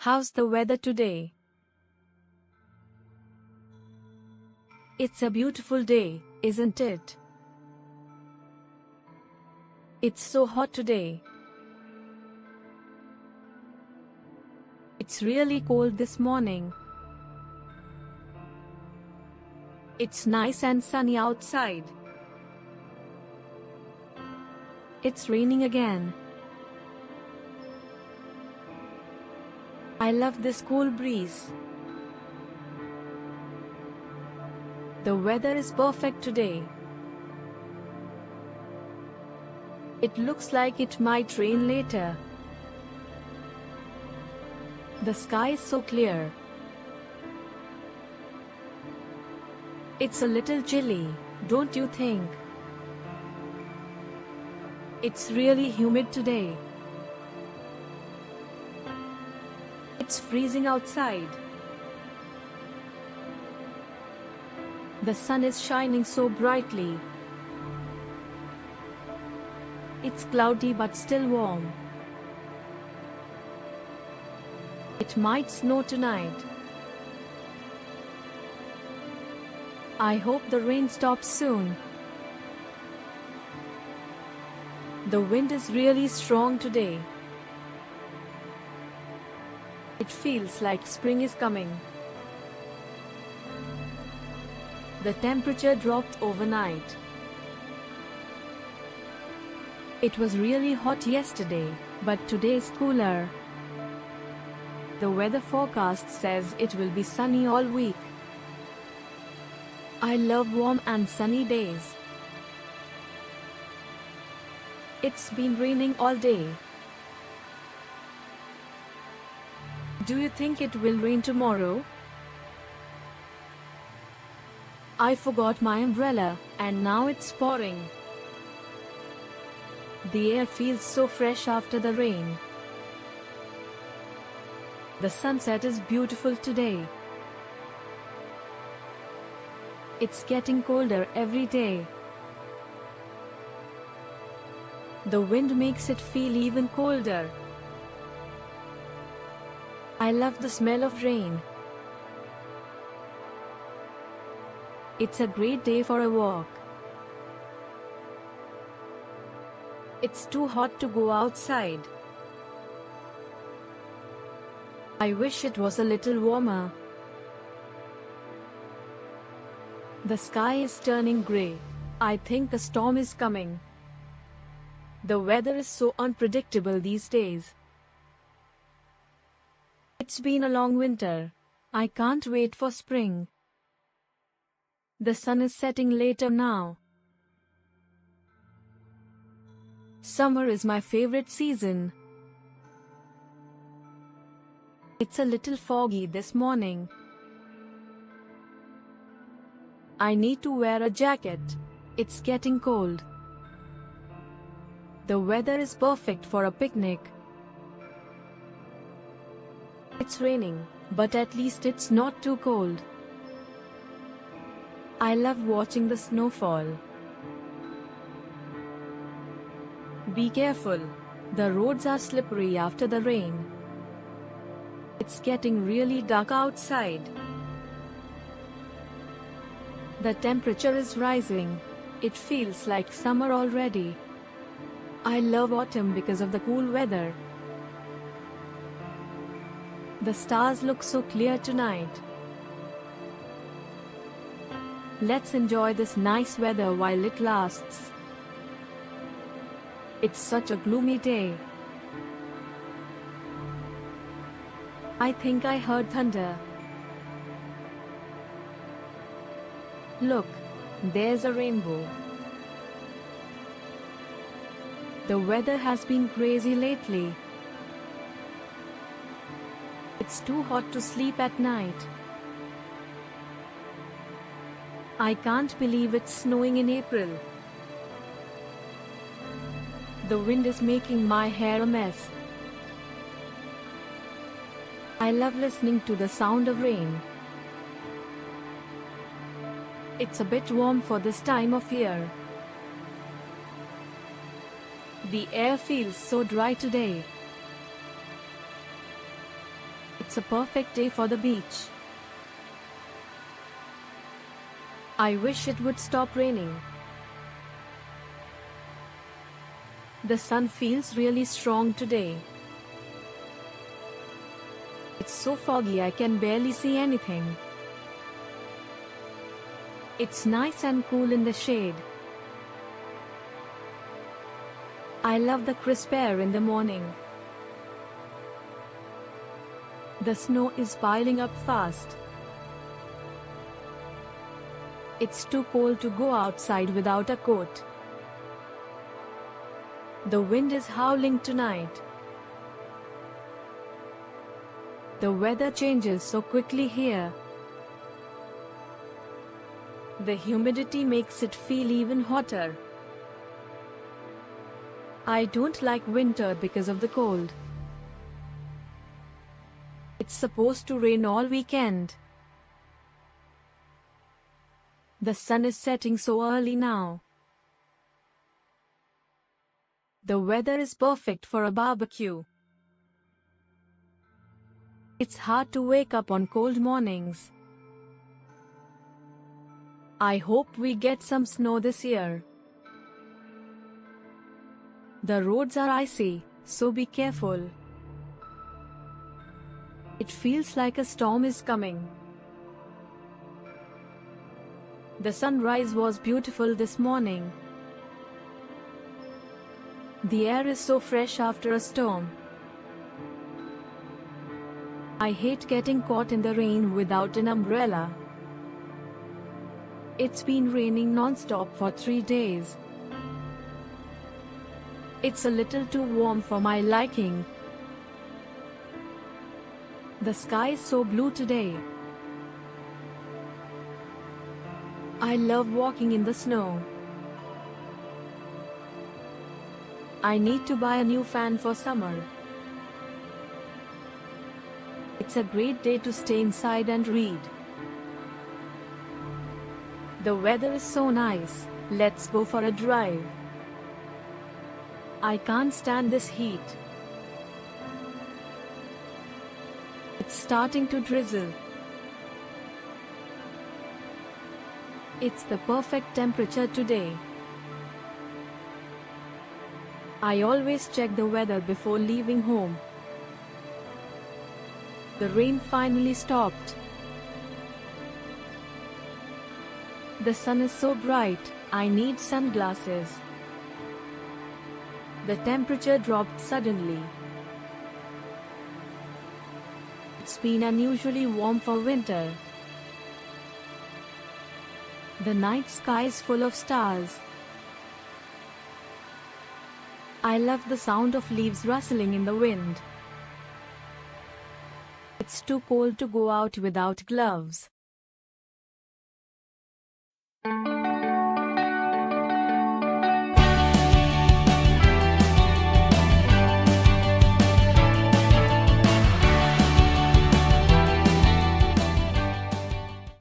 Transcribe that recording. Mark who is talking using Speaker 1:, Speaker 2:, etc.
Speaker 1: How's the weather today? It's a beautiful day, isn't it? It's so hot today. It's really cold this morning. It's nice and sunny outside. It's raining again. I love this cool breeze. The weather is perfect today. It looks like it might rain later. The sky is so clear. It's a little chilly, don't you think? It's really humid today. It's freezing outside. The sun is shining so brightly. It's cloudy but still warm. It might snow tonight. I hope the rain stops soon. The wind is really strong today. It feels like spring is coming. The temperature dropped overnight. It was really hot yesterday, but today is cooler. The weather forecast says it will be sunny all week. I love warm and sunny days. It's been raining all day. Do you think it will rain tomorrow? I forgot my umbrella, and now it's pouring. The air feels so fresh after the rain. The sunset is beautiful today. It's getting colder every day. The wind makes it feel even colder. I love the smell of rain. It's a great day for a walk. It's too hot to go outside. I wish it was a little warmer. The sky is turning grey. I think a storm is coming. The weather is so unpredictable these days. It's been a long winter. I can't wait for spring. The sun is setting later now. Summer is my favorite season. It's a little foggy this morning. I need to wear a jacket. It's getting cold. The weather is perfect for a picnic. It's raining, but at least it's not too cold. I love watching the snow fall. Be careful. The roads are slippery after the rain. It's getting really dark outside. The temperature is rising. It feels like summer already. I love autumn because of the cool weather. The stars look so clear tonight. Let's enjoy this nice weather while it lasts. It's such a gloomy day. I think I heard thunder. Look, there's a rainbow. The weather has been crazy lately. It's too hot to sleep at night. I can't believe it's snowing in April. The wind is making my hair a mess. I love listening to the sound of rain. It's a bit warm for this time of year. The air feels so dry today. it's a perfect day for the beach. I wish it would stop raining. The sun feels really strong today. It's so foggy I can barely see anything. It's nice and cool in the shade. I love the crisp air in the morning. The snow is piling up fast. It's too cold to go outside without a coat. The wind is howling tonight. The weather changes so quickly here. The humidity makes it feel even hotter. I don't like winter because of the cold. It's supposed to rain all weekend. The sun is setting so early now. The weather is perfect for a barbecue. It's hard to wake up on cold mornings. I hope we get some snow this year. The roads are icy, so be careful. It feels like a storm is coming. The sunrise was beautiful this morning. The air is so fresh after a storm. I hate getting caught in the rain without an umbrella. It's been raining non-stop for 3 days. It's a little too warm for my liking. The sky is so blue today. I love walking in the snow. I need to buy a new fan for summer. It's a great day to stay inside and read. The weather is so nice, let's go for a drive. I can't stand this heat. It's starting to drizzle. It's the perfect temperature today. I always check the weather before leaving home. The rain finally stopped. The sun is so bright, I need sunglasses. The temperature dropped suddenly. It's been unusually warm for winter. The night sky is full of stars. I love the sound of leaves rustling in the wind. It's too cold to go out without gloves.